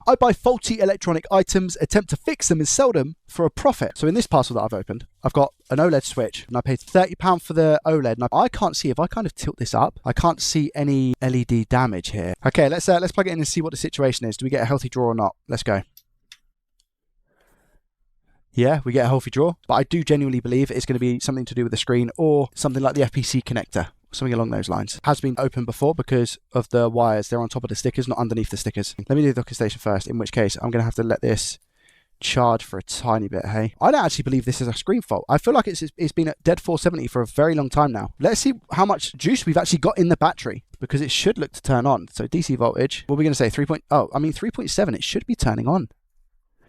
I buy faulty electronic items, attempt to fix them and sell them for a profit. So in this parcel that I've opened, I've got an OLED switch and I paid £30 for the OLED. And I can't see, if I kind of tilt this up, I can't see any LED damage here. Okay, let's plug it in and see what the situation is. Do we get a healthy draw or not? Let's go. Yeah, we get a healthy draw, but I do genuinely believe it's going to be something to do with the screen or something like the FPC connector. Something along those lines. Has been opened before because of the wires. They're on top of the stickers, not underneath the stickers. Let me do the docking station first, in which case I'm going to have to let this charge for a tiny bit, hey? I don't actually believe this is a screen fault. I feel like it's been at dead 470 for a very long time now. Let's see how much juice we've actually got in the battery, because it should look to turn on. So DC voltage, what are we going to say? 3.7, it should be turning on.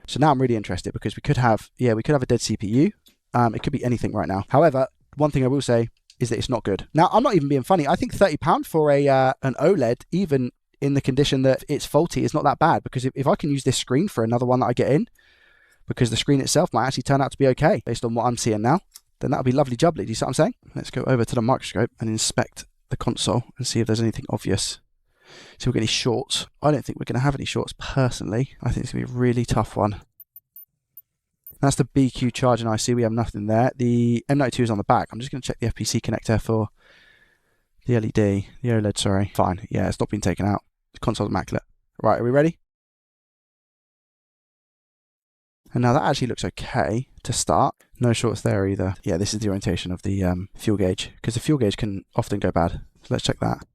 So now I'm really interested because we could have a dead CPU. It could be anything right now. However, one thing I will say is that it's not good. Now, I'm not even being funny. I think £30 for an OLED, even in the condition that it's faulty, is not that bad, because if I can use this screen for another one that I get in, because the screen itself might actually turn out to be okay based on what I'm seeing now, then that'll be lovely jubbly. Do you see what I'm saying? Let's go over to the microscope and inspect the console and see if there's anything obvious. See if we get any shorts. I don't think we're going to have any shorts personally. I think it's going to be a really tough one. That's the BQ charging IC. We have nothing there. The M92 is on the back. I'm just going to check the FPC connector for the LED, the OLED, sorry. Fine. Yeah, it's not been taken out. The console's immaculate. Right, are we ready? And now that actually looks okay to start. No shorts there either. Yeah, this is the orientation of the fuel gauge, because the fuel gauge can often go bad. So let's check that.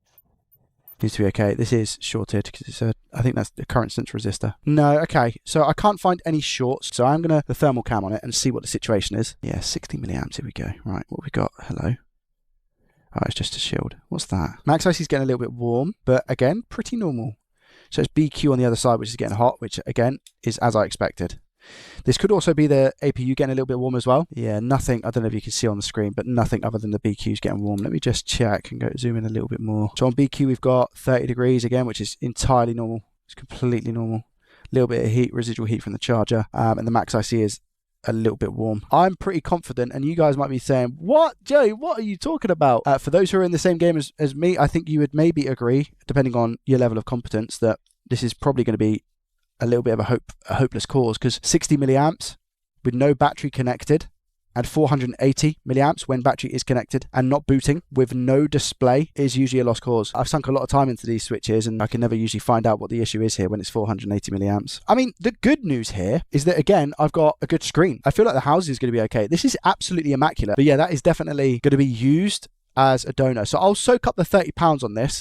Needs to be okay. This is shorted because it's I think that's the current sense resistor. No, okay. So I can't find any shorts. So I'm going to the thermal cam on it and see what the situation is. Yeah, 60 milliamps. Here we go. Right, what we got? Hello. Oh, it's just a shield. What's that? Max IC is getting a little bit warm, but again, pretty normal. So it's BQ on the other side, which is getting hot, which again is as I expected. This could also be the APU getting a little bit warm as well. Yeah, nothing, I don't know if you can see on the screen, but nothing other than the BQ's getting warm. Let me just check and go zoom in a little bit more. So on BQ, we've got 30 degrees again, which is entirely normal. It's completely normal. A little bit of heat, residual heat from the charger. And the Max IC is a little bit warm. I'm pretty confident, and you guys might be saying, what, Joe, what are you talking about? For those who are in the same game as me, I think you would maybe agree, depending on your level of competence, that this is probably going to be a little bit of a hopeless cause, because 60 milliamps with no battery connected and 480 milliamps when battery is connected and not booting with no display is usually a lost cause. I've sunk a lot of time into these switches and I can never usually find out what the issue is here when it's 480 milliamps. I mean, the good news here is that, again, I've got a good screen. I feel like the housing is going to be okay. This is absolutely immaculate. But yeah, that is definitely going to be used as a donor. So I'll soak up the £30 on this.